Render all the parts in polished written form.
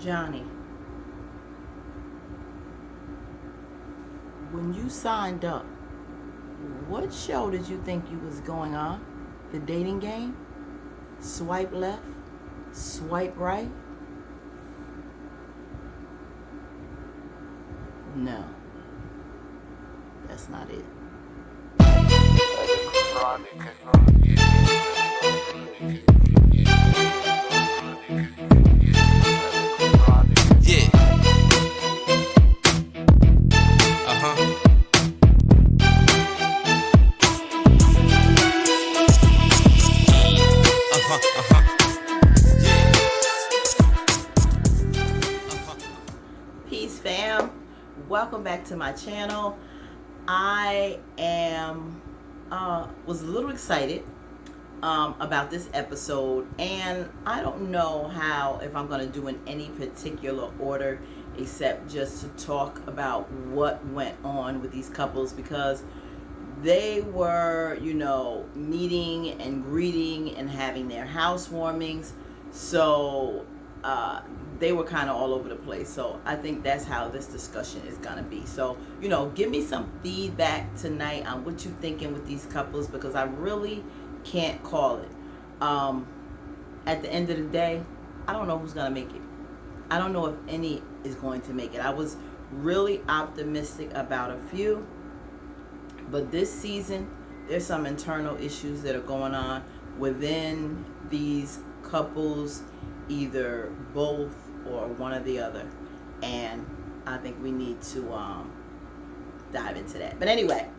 Johnny, when you signed up, what show did you think you was going on? The dating game? Swipe left? Swipe right? No, that's not it. Yeah. Uh-huh. Peace, fam. Welcome back to my channel. I was a little excited about this episode, and I don't know if I'm going to do in any particular order except just to talk about what went on with these couples, because they were, meeting and greeting and having their housewarmings. So they were kind of all over the place. So I think that's how this discussion is going to be. So, give me some feedback tonight on what you're thinking with these couples, because I really can't call it. At the end of the day, I don't know who's going to make it. I don't know if any is going to make it. I was really optimistic about a few, but this season, there's some internal issues that are going on within these couples, either both or one or the other. And I think we need to dive into that. But anyway,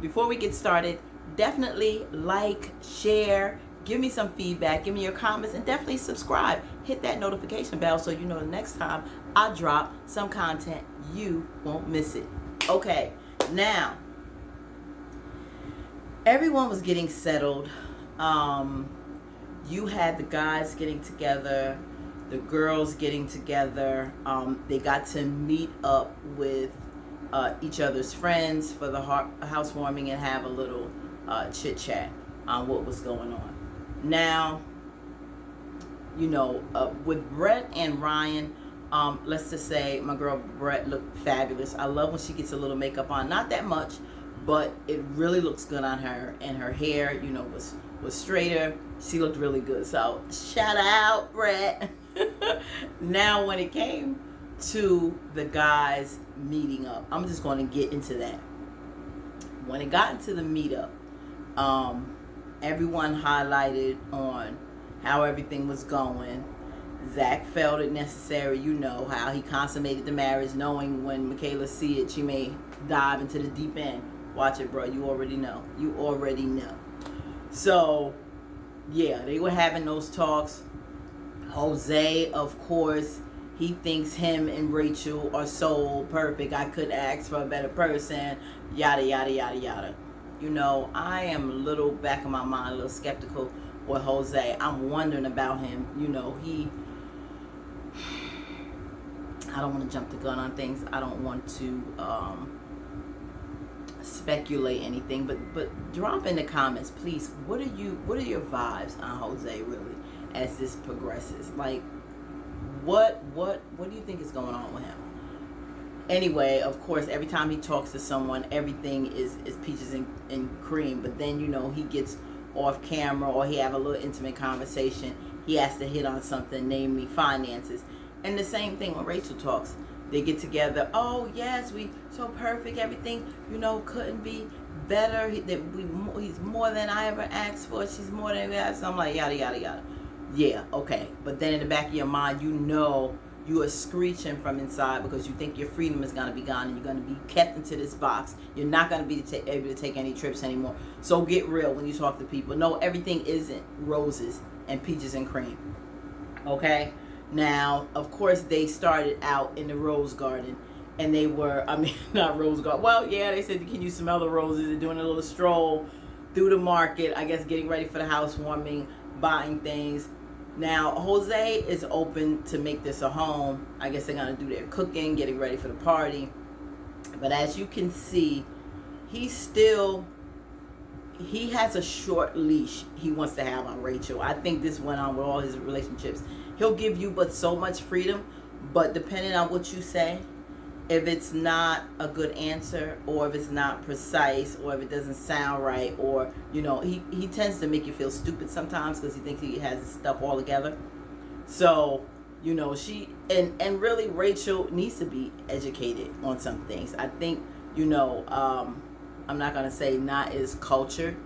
before we get started, definitely like, share, give me some feedback, give me your comments, and definitely subscribe. Hit that notification bell so you know the next time I drop some content, you won't miss it. Okay, now, everyone was getting settled. You had the guys getting together, the girls getting together. They got to meet up with each other's friends for the housewarming and have a little chit chat on what was going on. Now, with Brett and Ryan, let's just say my girl Brett looked fabulous. I love when she gets a little makeup on, not that much, but it really looks good on her, and her hair, was straighter. She looked really good. So shout out, Brett. Now, when it came to the guys meeting up, I'm just going to get into that. When it got into the meetup, everyone highlighted on how everything was going. Zach felt it necessary, how he consummated the marriage, knowing when Michaela see it, she may dive into the deep end. Watch it, bro. You already know. So, yeah, they were having those talks. Jose, of course, he thinks him and Rachel are so perfect. I couldn't ask for a better person. Yada, yada, yada, yada. I am a little, back in my mind, a little skeptical with Jose. I'm wondering about him. I don't want to jump the gun on things. I don't want to speculate anything, but drop in the comments, please. What are your vibes on Jose, really, as this progresses? Like, what do you think is going on with him? Anyway, of course, every time he talks to someone, everything is peaches and cream. But then, he gets off camera, or he have a little intimate conversation. He has to hit on something, namely finances. And the same thing when Rachel talks. They get together. Oh yes, we so perfect. Everything, couldn't be better. He's more than I ever asked for. She's more than that. So I'm like, yada yada yada. Yeah, okay. But then in the back of your mind, you are screeching from inside, because you think your freedom is going to be gone and you're going to be kept into this box. You're not going to be able to take any trips anymore. So get real when you talk to people. No, everything isn't roses and peaches and cream. Okay? Now, of course, they started out in the rose garden, and they were, not rose garden. Well, yeah, they said, can you smell the roses? They're doing a little stroll through the market, I guess, getting ready for the housewarming, buying things. Now, Jose is open to make this a home. I guess they're going to do their cooking, getting ready for the party. But as you can see, he's still he has a short leash he wants to have on Rachel. I think this went on with all his relationships. He'll give you but so much freedom, but depending on what you say, if it's not a good answer, or if it's not precise, or if it doesn't sound right, or he tends to make you feel stupid sometimes because he thinks he has his stuff all together. So she and really Rachel needs to be educated on some things. I think I'm not gonna say not as cultured.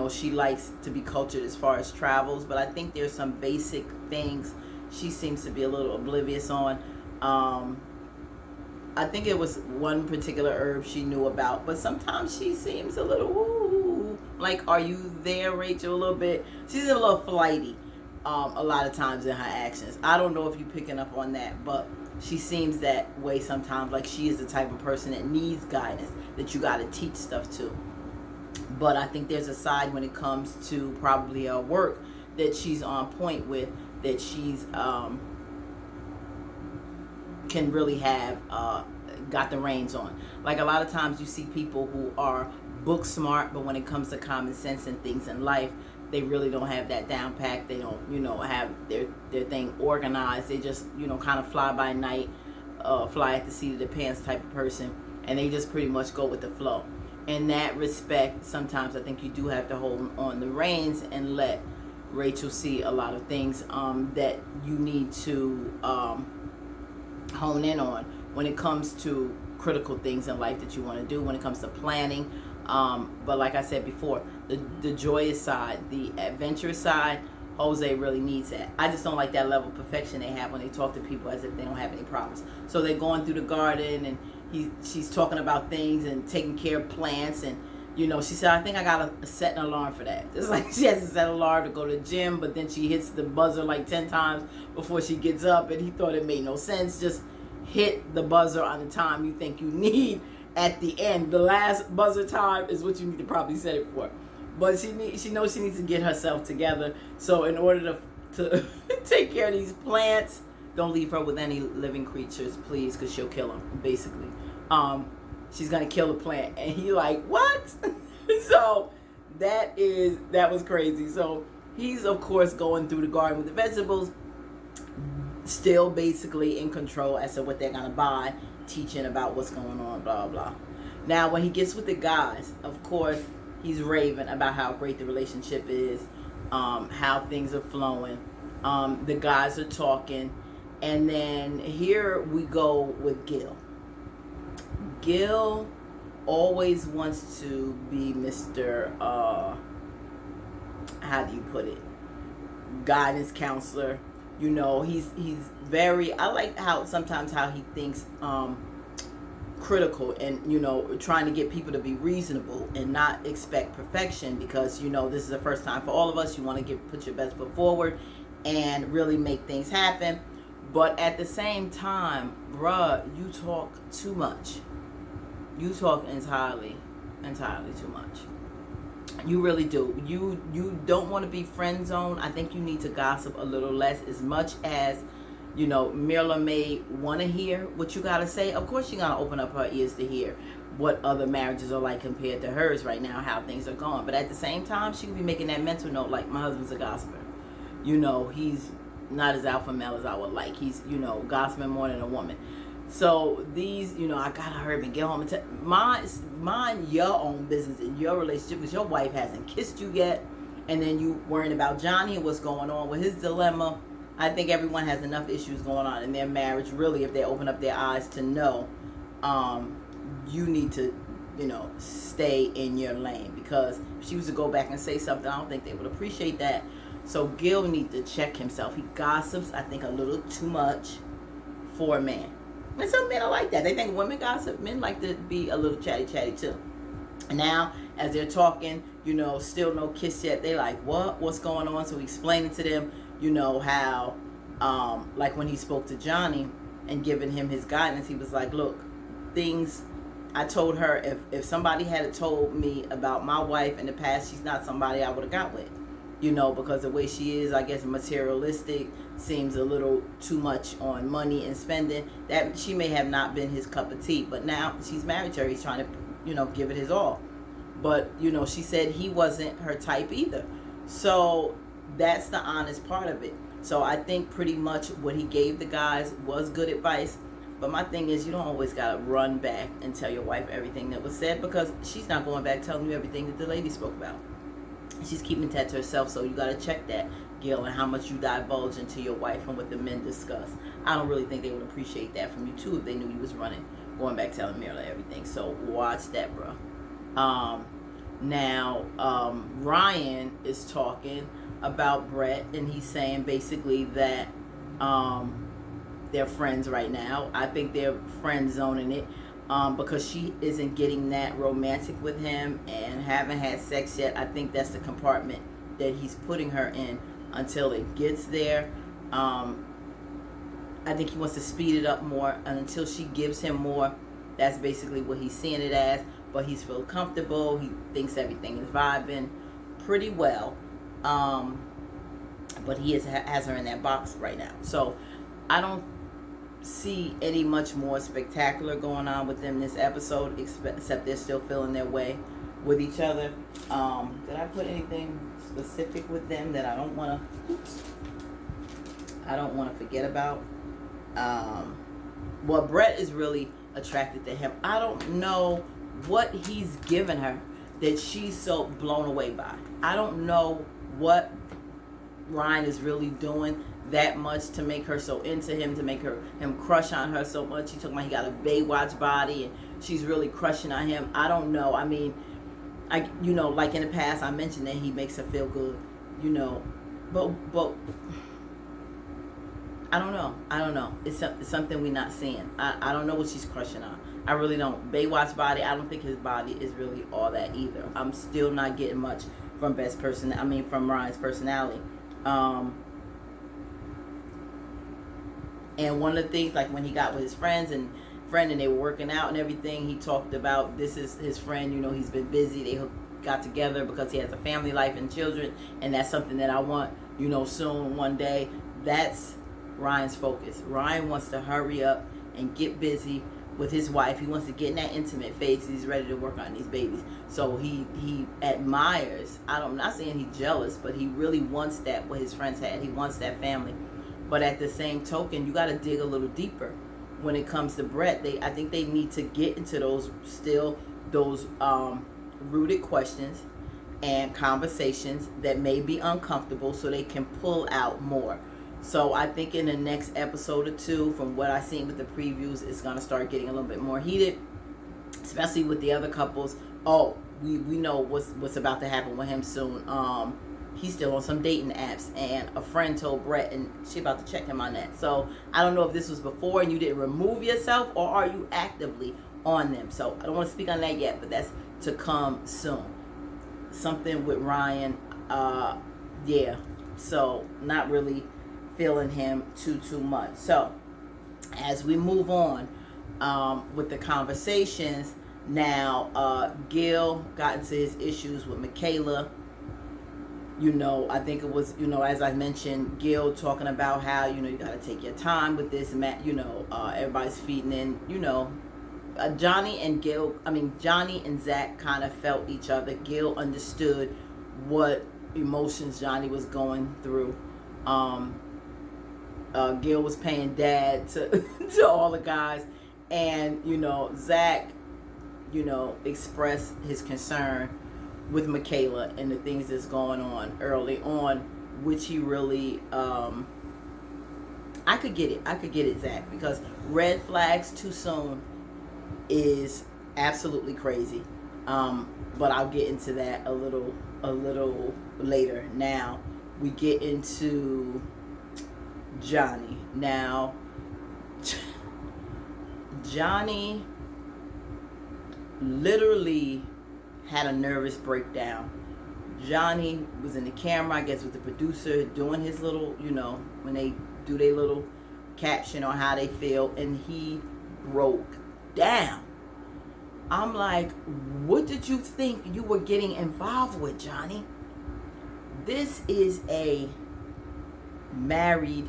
She likes to be cultured as far as travels, but I think there's some basic things she seems to be a little oblivious on. I think it was one particular herb she knew about, but sometimes she seems a little like, are you there, Rachel? A little bit. She's a little flighty a lot of times in her actions. I don't know if you're picking up on that, but she seems that way sometimes, like she is the type of person that needs guidance, that you got to teach stuff to. But I think there's a side when it comes to probably her work that she's on point with, that she's can really have got the reins on. Like a lot of times you see people who are book smart, but when it comes to common sense and things in life, they really don't have that down packed. They don't, have their thing organized. They just, kind of fly by night, fly at the seat of their pants type of person, and they just pretty much go with the flow. In that respect, sometimes I think you do have to hold on the reins and let Rachel see a lot of things that you need to hone in on when it comes to critical things in life that you want to do, when it comes to planning. But like I said before, the joyous side, the adventurous side, Jose really needs that. I just don't like that level of perfection they have when they talk to people as if they don't have any problems. So they're going through the garden, and she's talking about things and taking care of plants, and she said, I think I got to set an alarm for that. Just like she has to set an alarm to go to the gym, but then she hits the buzzer like 10 times before she gets up, and he thought it made no sense. Just hit the buzzer on the time you think you need at the end. The last buzzer time is what you need to probably set it for. But she knows she needs to get herself together. So in order to take care of these plants, don't leave her with any living creatures, please, because she'll kill them, basically. She's going to kill the plant. And he like, what? So that was crazy. So he's, of course, going through the garden with the vegetables, still basically in control as to what they're going to buy, teaching about what's going on, blah, blah. Now, when he gets with the guys, of course, he's raving about how great the relationship is, how things are flowing. The guys are talking. And then here we go with Gil. Gil always wants to be Mr. How do you put it? Guidance counselor. He's very, I like how sometimes how he thinks critical, and trying to get people to be reasonable and not expect perfection, because this is the first time for all of us. You want to put your best foot forward and really make things happen. But at the same time, bruh, you talk too much. You talk entirely too much. You really do. You don't want to be friend zoned. I think you need to gossip a little less. As much as Mirla may want to hear what you got to say, of course you're going to open up her ears to hear what other marriages are like compared to hers right now, how things are going. But at the same time, she could be making that mental note, like, my husband's a gossiper. He's not as alpha male as I would like. He's, gossiping more than a woman. So these, I gotta hurry and get home and mind your own business in your relationship, because your wife hasn't kissed you yet, and then you worrying about Johnny and what's going on with his dilemma. I think everyone has enough issues going on in their marriage, really, if they open up their eyes to know you need to, stay in your lane. Because if she was to go back and say something, I don't think they would appreciate that. So Gil needs to check himself. He gossips, I think, a little too much for a man. And some men are like that. They think women gossip. Men like to be a little chatty too. And now, as they're talking, still no kiss yet. They like, what? What's going on? So we explaining to them, how, like when he spoke to Johnny and giving him his guidance, he was like, look, things, I told her if somebody had told me about my wife in the past, she's not somebody I would have got with. Because the way she is, I guess, materialistic, seems a little too much on money and spending, that she may have not been his cup of tea. But now she's married to her. He's trying to, give it his all. But, she said he wasn't her type either. So that's the honest part of it. So I think pretty much what he gave the guys was good advice. But my thing is, you don't always got to run back and tell your wife everything that was said, because she's not going back telling you everything that the lady spoke about. She's keeping that to herself, so you got to check that, Gil, and how much you divulge into your wife and what the men discuss. I don't really think they would appreciate that from you, too, if they knew you was going back telling Mirla everything. So watch that, bro. Now, Ryan is talking about Brett, and he's saying basically that they're friends right now. I think they're friend zoning it. Because she isn't getting that romantic with him and haven't had sex yet. I think that's the compartment that he's putting her in until it gets there. I think he wants to speed it up more, and until she gives him more, that's basically what he's seeing it as. But he's feel comfortable. He thinks everything is vibing pretty well. But he has her in that box right now. So I don't see any much more spectacular going on with them this episode, except they're still feeling their way with each other. Did I put anything specific with them that I don't want to forget about? Well, Brett is really attracted to him. I don't know what he's given her that she's so blown away by. I don't know what Ryan is really doing that much to make her so into him, to make him crush on her so much. He talking about he got a Baywatch body and she's really crushing on him. I don't know. I mean, like in the past I mentioned that he makes her feel good, but I don't know. It's something we're not seeing. I don't know what she's crushing on. I really don't. Baywatch body, I don't think his body is really all that either. I'm still not getting much from from Ryan's personality. And one of the things, like when he got with his friend and they were working out and everything, he talked about this is his friend, he's been busy. They got together because he has a family life and children, and that's something that I want, soon, one day. That's Ryan's focus. Ryan wants to hurry up and get busy with his wife. He wants to get in that intimate phase. He's ready to work on these babies. So he admires, I'm not saying he's jealous, but he really wants that, what his friends had. He wants that family. But at the same token, you got to dig a little deeper when it comes to Brett. I think they need to get into those rooted questions and conversations that may be uncomfortable, so they can pull out more. So I think in the next episode or two, from what I've seen with the previews, it's going to start getting a little bit more heated, especially with the other couples. Oh, we know what's about to happen with him soon. He's still on some dating apps, and a friend told Brett, and she about to check him on that. So I don't know if this was before and you didn't remove yourself, or are you actively on them. So I don't want to speak on that yet, but that's to come soon. Something with Ryan, so not really feeling him too much. So as we move on with the conversations now, Gil got into his issues with Michaela. I think it was, as I mentioned, Gil talking about how, you got to take your time with this, everybody's feeding in, Johnny and Zach kind of felt each other. Gil understood what emotions Johnny was going through. Gil was paying dad to all the guys, and, Zach, expressed his concern with Michaela and the things that's going on early on, which he really, I could get it, Zach, because red flags too soon is absolutely crazy. But I'll get into that a little later. Now we get into Johnny. Now Johnny literally had a nervous breakdown. Johnny was in the camera, I guess, with the producer, doing his little, when they do their little caption on how they feel, and he broke down. I'm like, what did you think you were getting involved with, Johnny? This is a married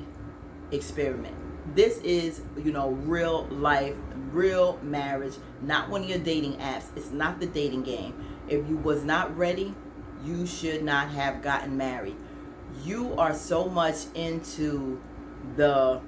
experiment. This is, real life, real marriage, not one of your dating apps. It's not the dating game. If you was not ready, you should not have gotten married. You are so much into the,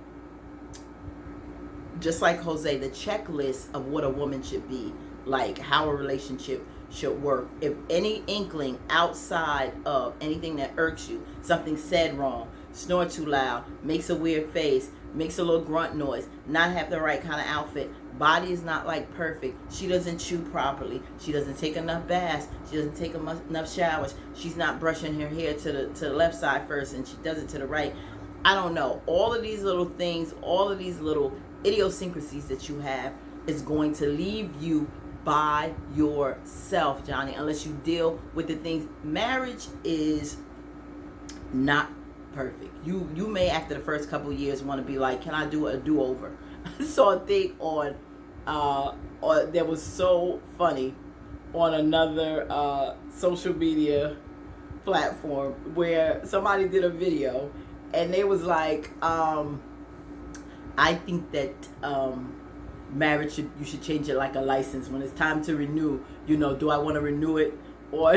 just like Jose, the checklist of what a woman should be, like how a relationship should work. If any inkling outside of anything that irks you, something said wrong, snore too loud, makes a weird face, makes a little grunt noise, not have the right kind of outfit, body is not like perfect, she doesn't chew properly, she doesn't take enough baths, she doesn't take enough showers, she's not brushing her hair to the left side first and she does it to the right. I don't know. All of these little things, all of these little idiosyncrasies that you have is going to leave you by yourself, Johnny, unless you deal with the things. Marriage is not perfect. You may, after the first couple of years, want to be like, can I do a do-over? I saw a thing on that was so funny on another social media platform where somebody did a video and they was like, I think that marriage you should change it like a license. When it's time to renew, do I want to renew it or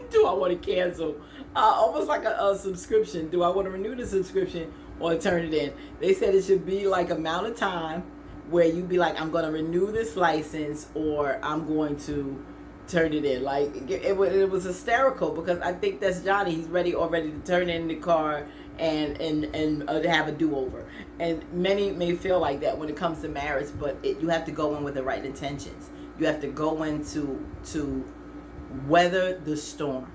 do I want to cancel? Almost like a subscription. Do I want to renew the subscription or turn it in? They said it should be like amount of time where you be like, I'm going to renew this license or I'm going to turn it in. Like it was hysterical because I think that's Johnny. He's already to turn in the car and have a do-over. And many may feel like that when it comes to marriage, but you have to go in with the right intentions. You have to go into to weather the storm.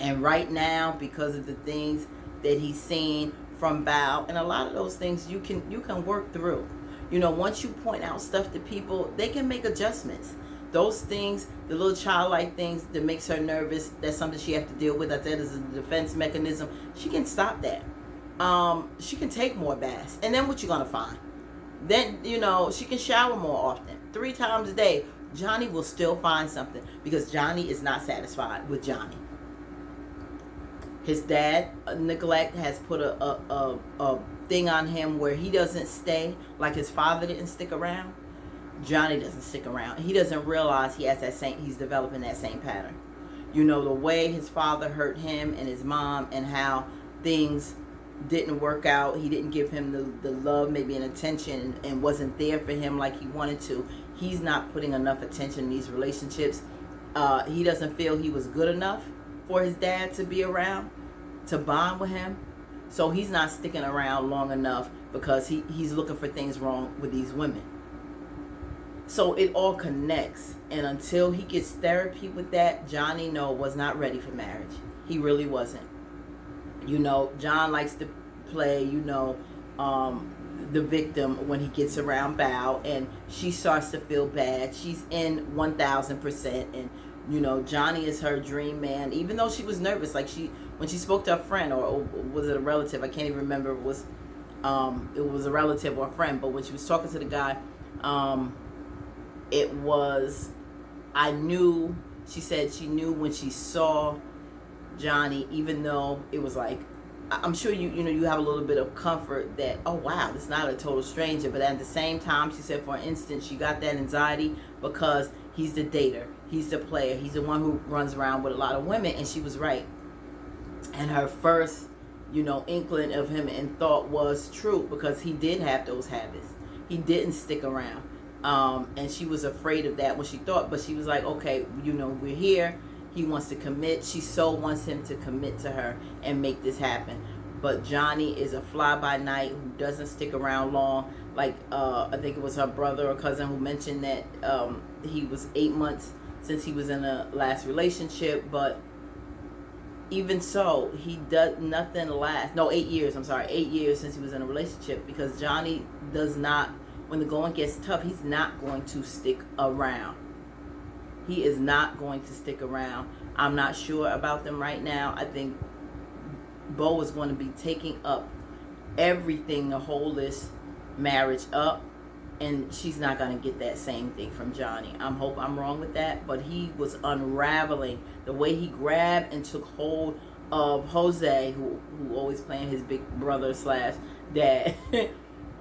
And right now, because of the things that he's seen from Bao, and a lot of those things you can work through. Once you point out stuff to people, they can make adjustments. Those things, the little childlike things that makes her nervous, that's something she has to deal with. I said as a defense mechanism. She can stop that. She can take more baths. And then what you gonna find? Then, she can shower more often. 3 times a day. Johnny will still find something because Johnny is not satisfied with Johnny. His dad, neglect, has put a thing on him where he doesn't stay, like his father didn't stick around. Johnny doesn't stick around. He doesn't realize he's developing that same pattern. The way his father hurt him and his mom and how things didn't work out. He didn't give him the love, maybe an attention, and wasn't there for him like he wanted to. He's not putting enough attention in these relationships. He doesn't feel he was good enough for his dad to be around, to bond with him. So he's not sticking around long enough because he's looking for things wrong with these women. So it all connects. And until he gets therapy with that, Johnny, was not ready for marriage. He really wasn't. John likes to play, the victim when he gets around Bao. And she starts to feel bad. She's in 1,000%. And, Johnny is her dream man. Even though she was nervous. Like when she spoke to a friend, or was it a relative? I can't even remember. It was a relative or a friend. But when she was talking to the guy, she said she knew when she saw Johnny, even though it was like, I'm sure you have a little bit of comfort that, oh wow, it's not a total stranger. But at the same time, she said for instance, she got that anxiety because he's the dater, he's the player, he's the one who runs around with a lot of women. And she was right. And her first, inkling of him and thought was true because he did have those habits. He didn't stick around. And she was afraid of that when she thought, but she was like, okay, we're here. He wants to commit. She so wants him to commit to her and make this happen. But Johnny is a fly-by-night who doesn't stick around long. Like, I think it was her brother or cousin who mentioned that he was 8 months since he was in a last relationship. But even so, he does nothing last. No, 8 years. I'm sorry. 8 years since he was in a relationship, because Johnny does not, when the going gets tough, he's not going to stick around. He is not going to stick around. I'm not sure about them right now. I think Bo is going to be taking up everything to hold this marriage up, and she's not going to get that same thing from Johnny. I hope I'm wrong with that, but he was unraveling. The way he grabbed and took hold of Jose, who always playing his big brother slash dad,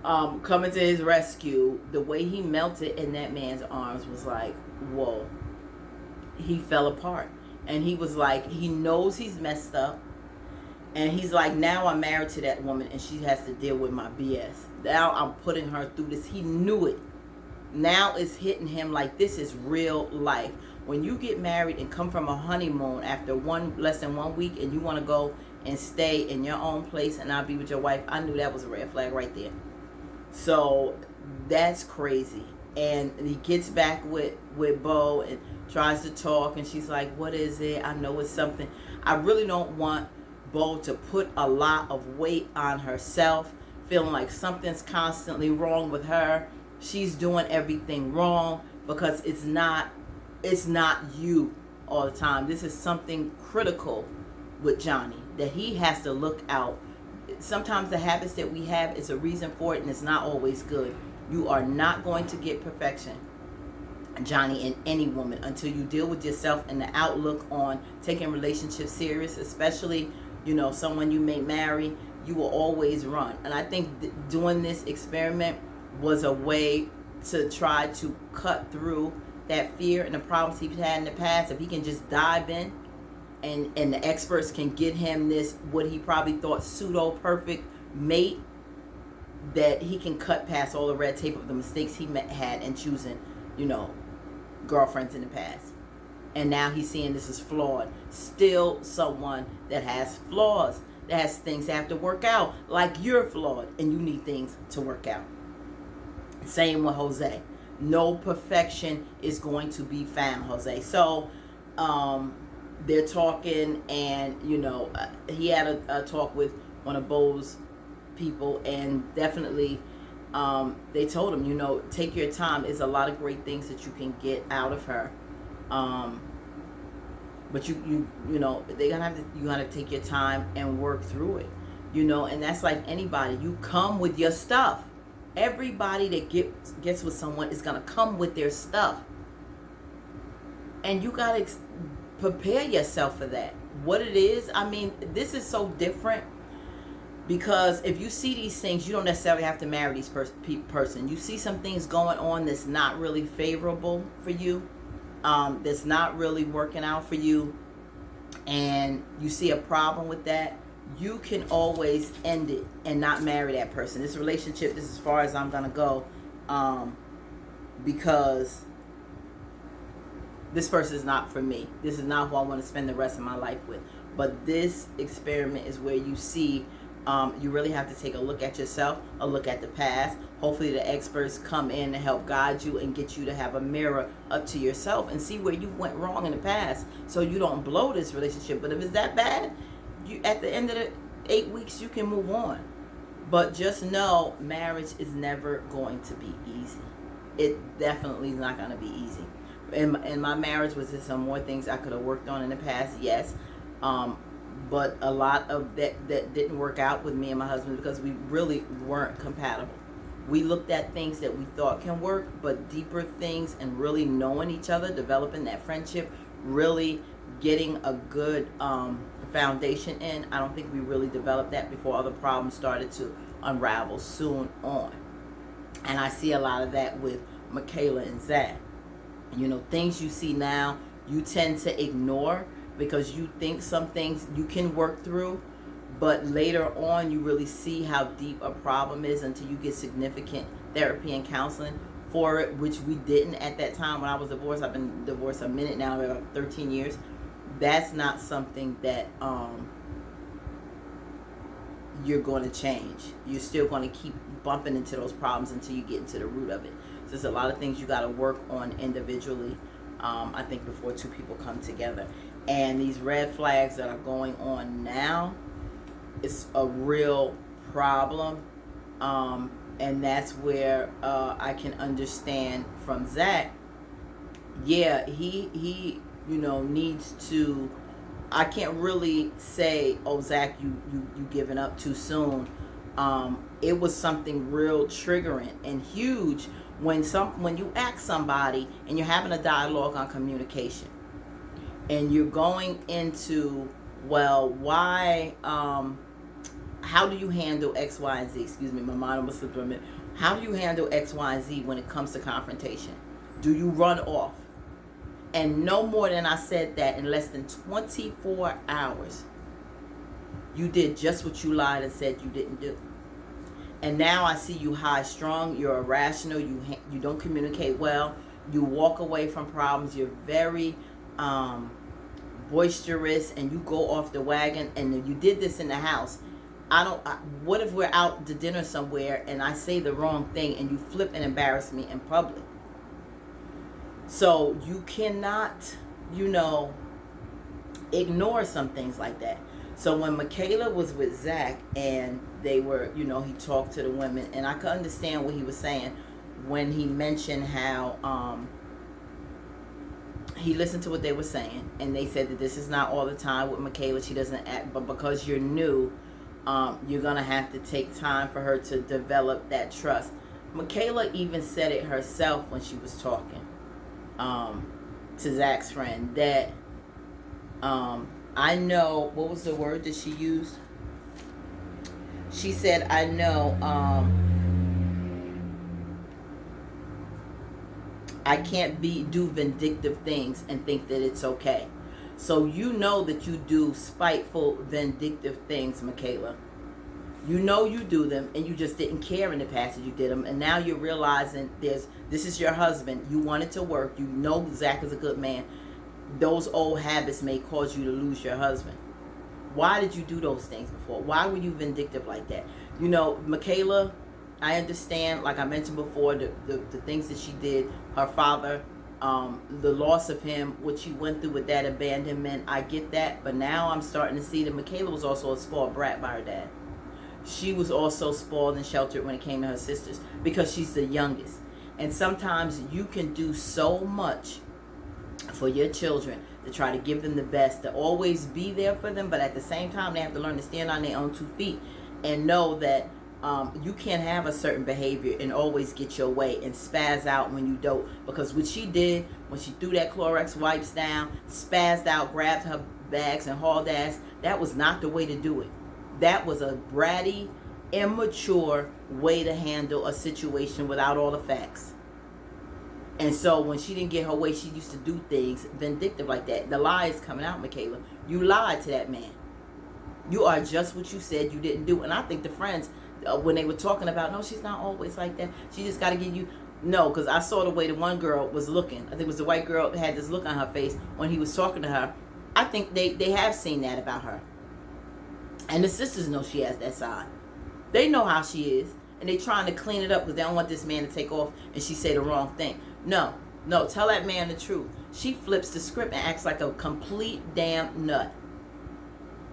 coming to his rescue. The way he melted in that man's arms was like, whoa. he fell apart. And he was like, he knows he's messed up. And he's like, now I'm married to that woman and she has to deal with my BS. Now I'm putting her through this. He knew it. Now it's hitting him like this is real life. When you get married and come from a honeymoon after less than 1 week and you want to go and stay in your own place and not be with your wife, I knew that was a red flag right there. So that's crazy. And he gets back with Bo and tries to talk, and she's like, what is it? I know it's something. I really don't want Bo to put a lot of weight on herself, feeling like something's constantly wrong with her. She's doing everything wrong, because it's not you all the time. This is something critical with Johnny that he has to look out. Sometimes the habits that we have is a reason for it, and it's not always good. You are not going to get perfection, Johnny, in any woman until you deal with yourself and the outlook on taking relationships serious, especially, someone you may marry. You will always run. And I think doing this experiment was a way to try to cut through that fear and the problems he's had in the past. If he can just dive in and the experts can get him this, what he probably thought pseudo perfect mate, that he can cut past all the red tape of the mistakes he had in choosing, girlfriends in the past. And now he's seeing this is flawed. Still someone that has flaws, that has things that have to work out, like you're flawed and you need things to work out. Same with Jose. No perfection is going to be found, Jose. So they're talking, and he had a talk with one of Bo's people, and definitely they told him, take your time. There's a lot of great things that you can get out of her, but you gotta take your time and work through it, and that's like anybody. You come with your stuff. Everybody that gets with someone is gonna come with their stuff, and you gotta prepare yourself for that. What it is, this is so different, because if you see these things, you don't necessarily have to marry these person. You see some things going on that's not really favorable for you, that's not really working out for you, and you see a problem with that. You can always end it and not marry that person. This relationship is as far as I'm gonna go, because this person is not for me. This is not who I want to spend the rest of my life with. But this experiment is where you see, you really have to take a look at yourself, a look at the past. Hopefully the experts come in to help guide you and get you to have a mirror up to yourself and see where you went wrong in the past, so you don't blow this relationship. But if it's that bad, at the end of the 8 weeks, you can move on. But just know, marriage is never going to be easy. It definitely is not going to be easy. In my marriage, was there some more things I could have worked on in the past? Yes. But a lot of that didn't work out with me and my husband because we really weren't compatible. We looked at things that we thought can work, but deeper things, and really knowing each other, developing that friendship, really getting a good foundation in. I don't think we really developed that before other problems started to unravel soon on. And I see a lot of that with Michaela and Zach. Things you see now, you tend to ignore because you think some things you can work through, but later on you really see how deep a problem is until you get significant therapy and counseling for it, which we didn't at that time when I was divorced. I've been divorced a minute now, about 13 years. That's not something that you're going to change. You're still going to keep bumping into those problems until you get into the root of it. So there's a lot of things you got to work on individually, I think, before two people come together. And these red flags that are going on now, it's a real problem. And that's where I can understand from Zach. Yeah, he needs to. I can't really say, oh, Zach, you giving up too soon. It was something real triggering and huge when you ask somebody and you're having a dialogue on communication, and you're going into, well, why? How do you handle X, Y, and Z? Excuse me, my mind almost slipped for a minute. How do you handle X, Y, and Z when it comes to confrontation? Do you run off? And no more than I said that, in less than 24 hours, you did just what you lied and said you didn't do. And now I see you high strung, you're irrational, you don't communicate well, you walk away from problems, you're very boisterous, and you go off the wagon. And you did this in the house. What if we're out to dinner somewhere and I say the wrong thing and you flip and embarrass me in public? So you cannot, ignore some things like that. So when Michaela was with Zach and they were, he talked to the women, and I could understand what he was saying when he mentioned how he listened to what they were saying, and they said that this is not all the time with Michaela. She doesn't act, but because you're new, you're going to have to take time for her to develop that trust. Michaela even said it herself when she was talking to Zach's friend that I know, what was the word that she used? She said, I know I can't do vindictive things and think that it's okay. So you know that you do spiteful, vindictive things, Michaela. You know you do them, and you just didn't care in the past that you did them. And now you're realizing this is your husband. You want it to work. You know Zach is a good man. Those old habits may cause you to lose your husband. Why did you do those things before? Why were you vindictive like that? Michaela, I understand, like I mentioned before, the things that she did, her father, the loss of him, what she went through with that abandonment. I get that. But now I'm starting to see that Michaela was also a spoiled brat by her dad. She was also spoiled and sheltered when it came to her sisters because she's the youngest. And sometimes you can do so much for your children to try to give them the best, to always be there for them, but at the same time they have to learn to stand on their own 2 feet and know that you can't have a certain behavior and always get your way and spaz out when you don't. Because what she did when she threw that Clorox wipes down, spazzed out, grabbed her bags and hauled ass, that was not the way to do it. That was a bratty, immature way to handle a situation without all the facts. And so when she didn't get her way, she used to do things vindictive like that. The lie is coming out, Michaela. You lied to that man. You are just what you said you didn't do. And I think the friends, when they were talking about, no, she's not always like that. She just got to give you... No, because I saw the way the one girl was looking. I think it was the white girl that had this look on her face when he was talking to her. I think they have seen that about her. And the sisters know she has that side. They know how she is. And they trying to clean it up because they don't want this man to take off and she say the wrong thing. No, tell that man the truth. She flips the script and acts like a complete damn nut.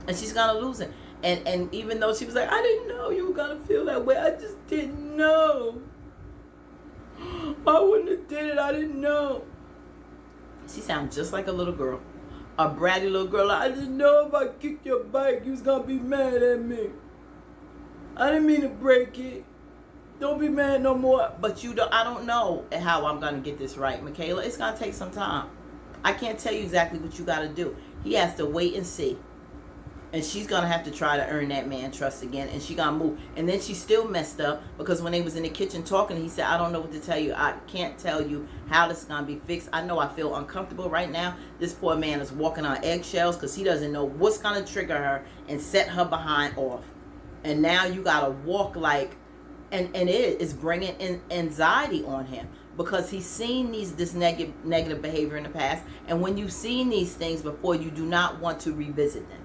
And she's going to lose it. And even though she was like, I didn't know you were going to feel that way. I just didn't know. I wouldn't have did it. I didn't know. She sounds just like a little girl. A bratty little girl. I didn't know if I kicked your bike, you was going to be mad at me. I didn't mean to break it. Don't be mad no more. But I don't know how I'm going to get this right, Michaela. It's going to take some time. I can't tell you exactly what you got to do. He has to wait and see. And she's going to have to try to earn that man trust again. And she going to move. And then she still messed up because when they was in the kitchen talking, he said, I don't know what to tell you. I can't tell you how this is going to be fixed. I know I feel uncomfortable right now. This poor man is walking on eggshells because he doesn't know what's going to trigger her and set her behind off. And now you got to walk like, and it is bringing anxiety on him because he's seen this negative behavior in the past. And when you've seen these things before, you do not want to revisit them.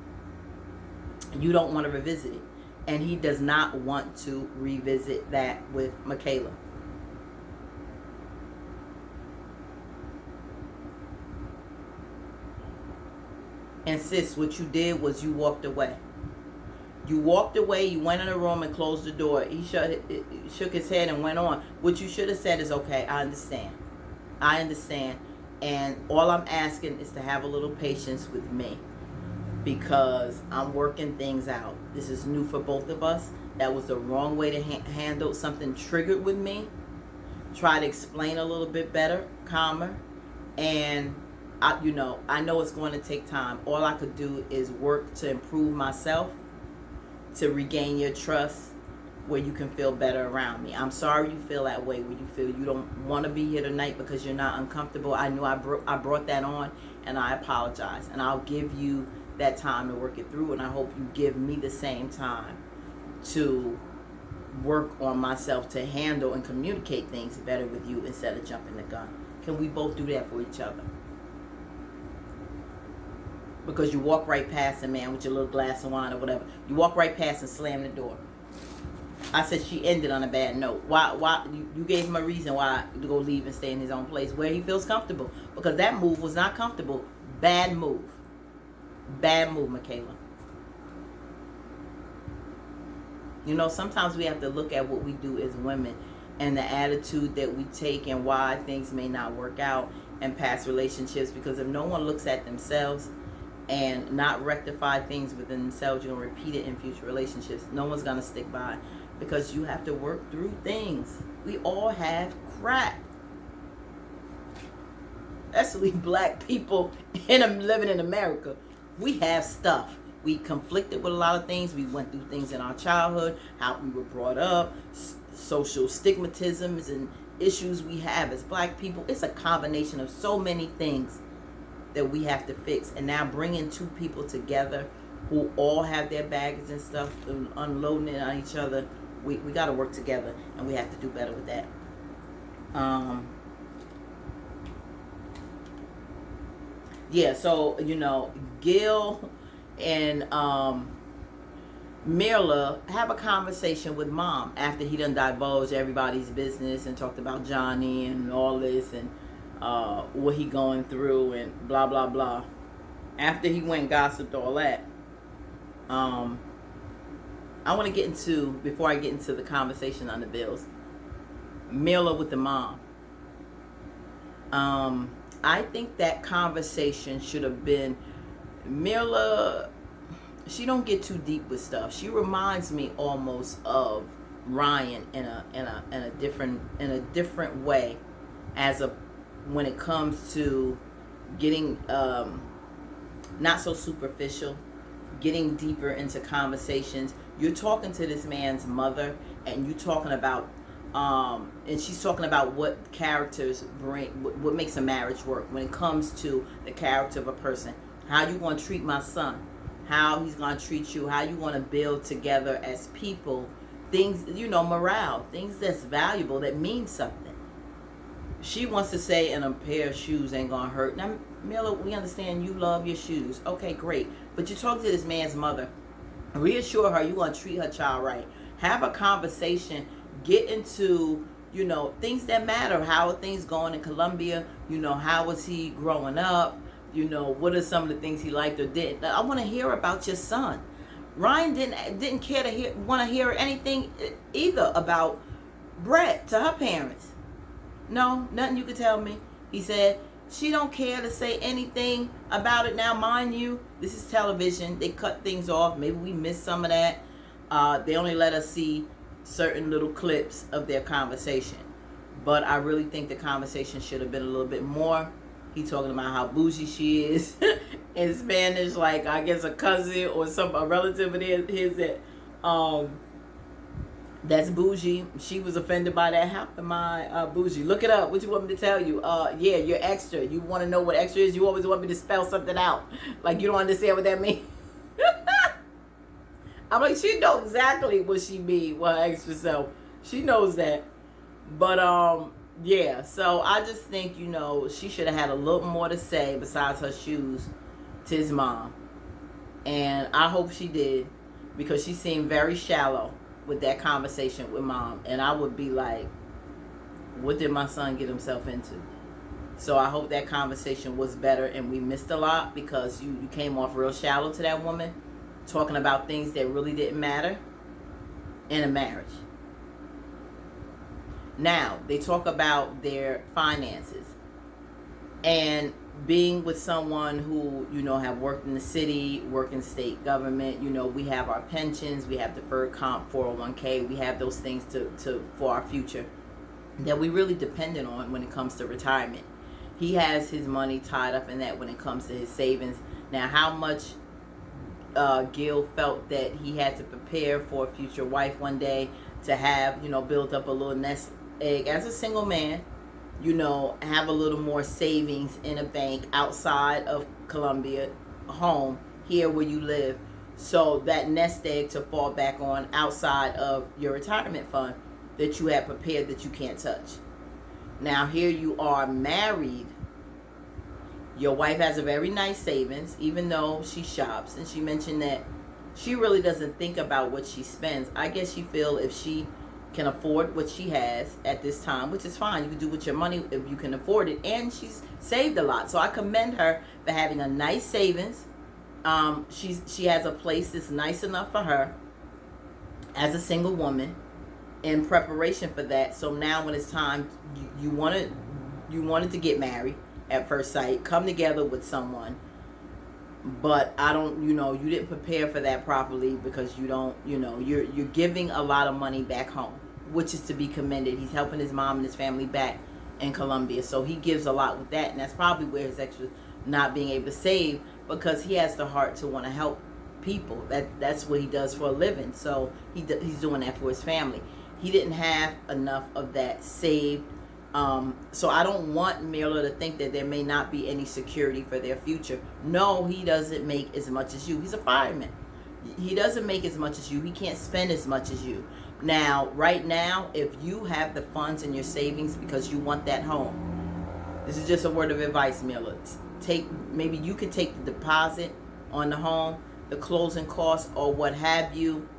You don't want to revisit it. And he does not want to revisit that with Michaela. And sis, what you did was you walked away. You walked away, you went in a room and closed the door. He shook his head and went on. What you should have said is, okay, I understand. And all I'm asking is to have a little patience with me because I'm working things out. This is new for both of us. That was the wrong way to handle something triggered with me. Try to explain a little bit better, calmer. And I know it's going to take time. All I could do is work to improve myself, to regain your trust, where you can feel better around me. I'm sorry you feel that way, where you feel you don't want to be here tonight because you're not uncomfortable. I knew I brought that on, and I apologize. And I'll give you that time to work it through, and I hope you give me the same time to work on myself to handle and communicate things better with you instead of jumping the gun. Can we both do that for each other? Because you walk right past a man with your little glass of wine or whatever. You walk right past and slam the door. I said she ended on a bad note. Why you gave him a reason why to go leave and stay in his own place where he feels comfortable. Because that move was not comfortable. Bad move. Bad move, Michaela. You know, sometimes we have to look at what we do as women and the attitude that we take and why things may not work out in past relationships. Because if no one looks at themselves and not rectify things within themselves, you're going to repeat it in future relationships. No one's going to stick by, because you have to work through things. We all have crap. Especially black people living in America. We have stuff. We conflicted with a lot of things. We went through things in our childhood, how we were brought up, social stigmatisms and issues we have as black people. It's a combination of so many things that we have to fix. And now bringing two people together who all have their baggage and stuff, unloading it on each other, we got to work together, and we have to do better with that. Yeah, so, you know, Gil and Mirla have a conversation with Mom after he done divulged everybody's business and talked about Johnny and all this and what he going through and blah, blah, blah. After he went and gossiped all that, I want to get into, before I get into the conversation on the bills, Mirla with the mom. I think that conversation should have been, Mirla, she don't get too deep with stuff. She reminds me almost of Ryan in a different way, when it comes to getting not so superficial, getting deeper into conversations. You're talking to this man's mother, and you're talking about and she's talking about what characters bring, what makes a marriage work when it comes to the character of a person. How you going to treat my son, how he's going to treat you, how you want to build together as people, things, you know, morale, things that's valuable, that means something. She wants to say, and a pair of shoes ain't going to hurt. Now, Miller, we understand you love your shoes. Okay, great. But you talk to this man's mother. Reassure her you're going to treat her child right. Have a conversation. Get into, you know, things that matter. How are things going in Colombia? You know, how was he growing up? You know, what are some of the things he liked or didn't? I want to hear about your son. Ryan didn't care to want to hear anything either about Brett to her parents. No, nothing you could tell me. He said she don't care to say anything about it. Now, mind you, this is television. They cut things off. Maybe we missed some of that. They only let us see certain little clips of their conversation. But I really think the conversation should have been a little bit more. He talking about how bougie she is in Spanish, like I guess a cousin or a relative of his that that's bougie. She was offended by that. How am I bougie? Look it up. What you want me to tell you? Yeah, you're extra. You want to know what extra is? You always want me to spell something out. Like you don't understand what that means. I'm like, she knows exactly what she mean with her extra self. She knows that. But yeah, so I just think, you know, she should have had a little more to say besides her shoes to his mom. And I hope she did, because she seemed very shallow with that conversation with Mom. And I would be like, what did my son get himself into? So I hope that conversation was better, and we missed a lot because you came off real shallow to that woman, talking about things that really didn't matter in a marriage. Now, they talk about their finances and being with someone who, you know, have worked in the city, work in state government. You know, we have our pensions, we have deferred comp, 401k, we have those things for our future that we really dependent on when it comes to retirement. He has his money tied up in that when it comes to his savings. Now, how much Gil felt that he had to prepare for a future wife one day to have, build up a little nest egg as a single man, have a little more savings in a bank outside of Columbia, home here where you live, so that nest egg to fall back on outside of your retirement fund that you have prepared that you can't touch. Now here you are married. Your wife has a very nice savings, even though she shops, and she mentioned that she really doesn't think about what she spends. I guess she feel if she can afford what she has at this time, which is fine. You can do with your money if you can afford it, and she's saved a lot. So I commend her for having a nice savings. She has a place that's nice enough for her as a single woman in preparation for that. So now when it's time, you wanted to get married at first sight, come together with someone, but I don't, you didn't prepare for that properly because you don't, you're giving a lot of money back home, which is to be commended. He's helping his mom and his family back in Colombia, so he gives a lot with that, and that's probably where his extra not being able to save, because he has the heart to want to help people. That's what he does for a living, so he's doing that for his family. He didn't have enough of that saved. So I don't want Miller to think that there may not be any security for their future. No, he doesn't make as much as you. He's a fireman. He doesn't make as much as you. He can't spend as much as you. Now, right now, if you have the funds in your savings because you want that home, this is just a word of advice, Miller. Maybe you can take the deposit on the home, the closing costs, or what have you.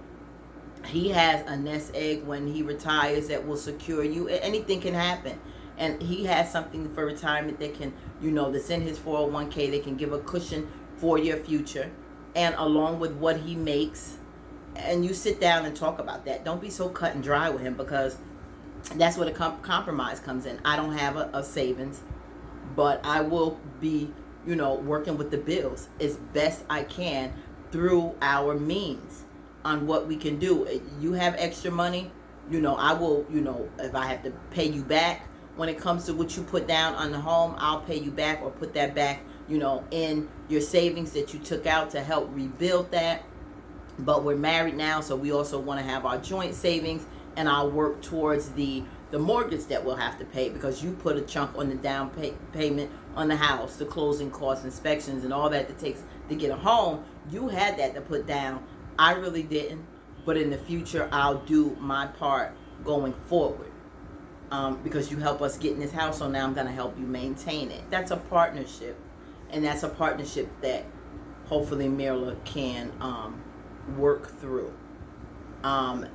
He has a nest egg when he retires that will secure you. Anything can happen. And he has something for retirement that can, that's in his 401k that can give a cushion for your future. And along with what he makes. And you sit down and talk about that. Don't be so cut and dry with him, because that's where the compromise comes in. I don't have a savings, but I will be, working with the bills as best I can through our means on what we can do. You have extra money, I will, if I have to pay you back when it comes to what you put down on the home, I'll pay you back or put that back, in your savings that you took out to help rebuild that. But we're married now, so we also want to have our joint savings, and I'll work towards the mortgage that we'll have to pay, because you put a chunk on the down payment on the house, the closing costs, inspections, and all that it takes to get a home. You had that to put down. I really didn't, but in the future, I'll do my part going forward, because you help us get in this house, so now I'm going to help you maintain it. That's a partnership, and that's a partnership that hopefully Mirla can work through.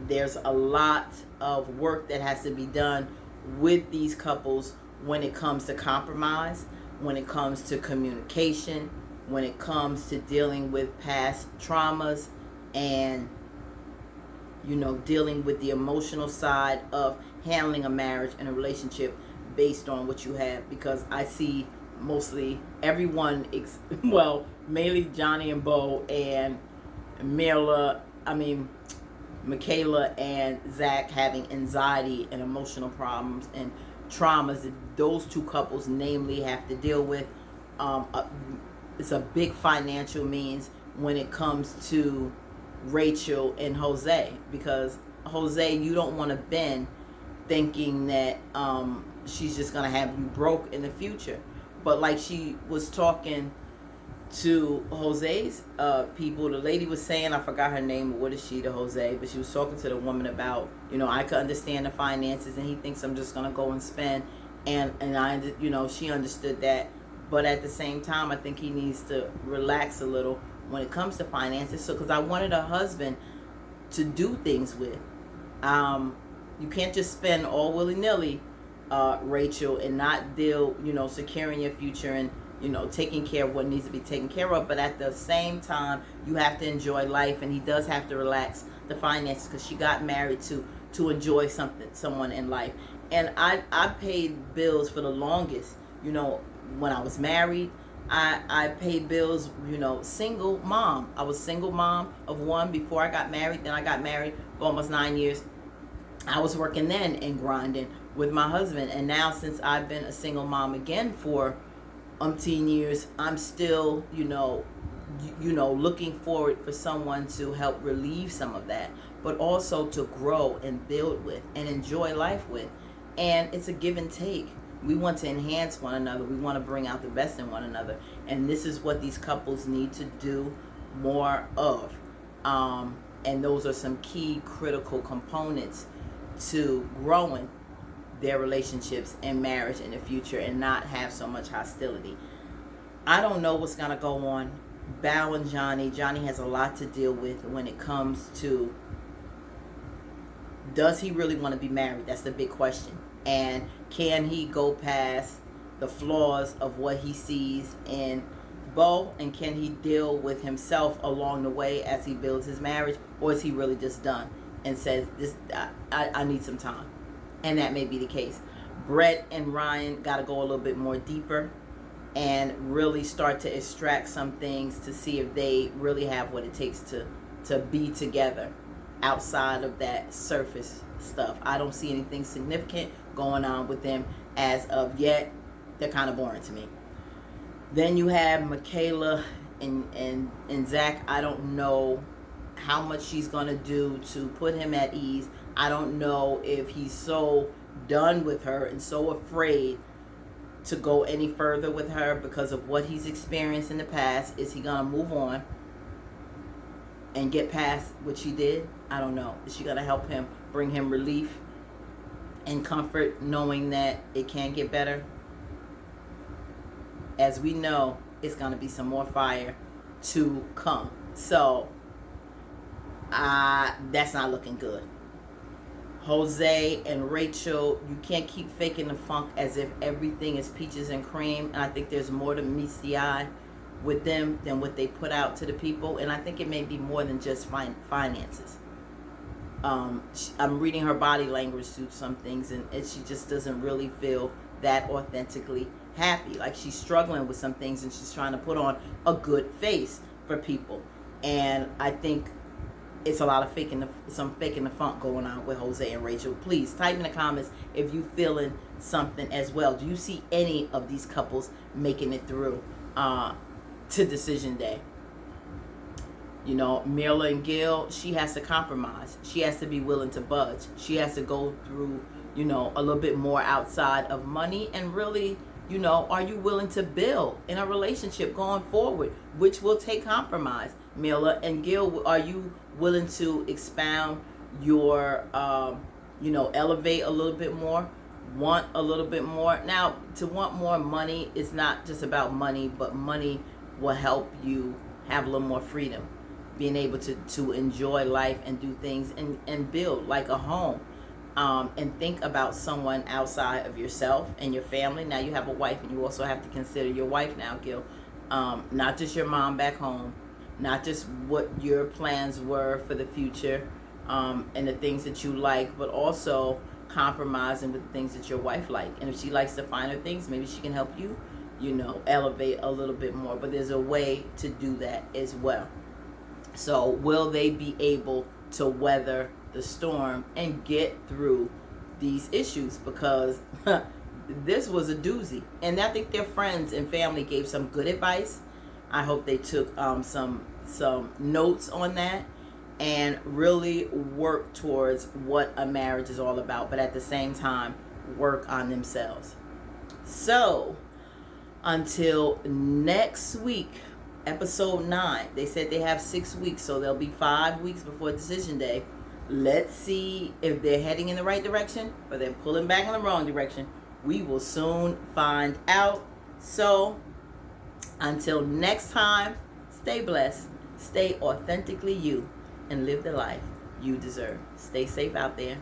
There's a lot of work that has to be done with these couples when it comes to compromise, when it comes to communication, when it comes to dealing with past traumas, and dealing with the emotional side of handling a marriage and a relationship based on what you have. Because I see mostly everyone, mainly Johnny and Bo and Michaela and Zach, having anxiety and emotional problems and traumas that those two couples namely have to deal with. It's a big financial means when it comes to Rachel and Jose, because Jose, you don't want to bend thinking that she's just going to have you broke in the future. But like she was talking to Jose's people, the lady was saying, I forgot her name, what is she to Jose, but she was talking to the woman about, I could understand the finances, and he thinks I'm just going to go and spend, and I, she understood that. But at the same time, I think he needs to relax a little when it comes to finances. So, because I wanted a husband to do things with. You can't just spend all willy-nilly, Rachel, and not deal, securing your future and, taking care of what needs to be taken care of. But at the same time, you have to enjoy life, and he does have to relax the finances, because she got married to enjoy someone in life. And I paid bills for the longest, when I was married. I paid bills, single mom. I was single mom of one before I got married. Then I got married for almost 9 years. I was working then and grinding with my husband. And now, since I've been a single mom again for umpteen years, I'm still, looking forward for someone to help relieve some of that, but also to grow and build with and enjoy life with. And it's a give and take. We want to enhance one another. We want to bring out the best in one another. And this is what these couples need to do more of. And those are some key critical components to growing their relationships and marriage in the future and not have so much hostility. I don't know what's going to go on. Bao and Johnny. Johnny has a lot to deal with when it comes to, does he really want to be married? That's the big question. And can he go past the flaws of what he sees in Bo? And can he deal with himself along the way as he builds his marriage? Or is he really just done and says, I need some time? And that may be the case. Brett and Ryan got to go a little bit more deeper and really start to extract some things to see if they really have what it takes to be together outside of that surface stuff. I don't see anything significant going on with them as of yet. They're kind of boring to me. Then you have Michaela and Zach. I don't know how much she's going to do to put him at ease. I don't know if he's so done with her and so afraid to go any further with her because of what he's experienced in the past. Is he going to move on and get past what she did? I don't know. Is she going to help him, bring him relief and comfort, knowing that it can get better? As we know, it's going to be some more fire to come. So, that's not looking good. Jose and Rachel, you can't keep faking the funk as if everything is peaches and cream. And I think there's more to meets the eye with them than what they put out to the people. And I think it may be more than just finances. I'm reading her body language through some things, and she just doesn't really feel that authentically happy. Like she's struggling with some things, and she's trying to put on a good face for people. And I think it's a lot of faking the funk going on with Jose and Rachel. Please type in the comments if you feeling something as well. Do you see any of these couples making it through to decision day? Mirla and Gil, she has to compromise. She has to be willing to budge. She has to go through, a little bit more outside of money. And really, are you willing to build in a relationship going forward, which will take compromise? Mirla and Gil, are you willing to expound your, elevate a little bit more, want a little bit more? Now, to want more money is not just about money, but money will help you have a little more freedom, being able to enjoy life and do things and build like a home, and think about someone outside of yourself and your family. Now you have a wife, and you also have to consider your wife now, Gil, not just your mom back home, not just what your plans were for the future, and the things that you like, but also compromising with the things that your wife like. And if she likes the finer things, maybe she can help you, elevate a little bit more. But there's a way to do that as well. So will they be able to weather the storm and get through these issues? Because this was a doozy. And I think their friends and family gave some good advice. I hope they took some notes on that and really work towards what a marriage is all about. But at the same time, work on themselves. So until next week, episode 9. They said they have 6 weeks, so there'll be 5 weeks before decision day. Let's see if they're heading in the right direction or they're pulling back in the wrong direction. We will soon find out. So until next time, stay blessed, stay authentically you, and live the life you deserve. Stay safe out there.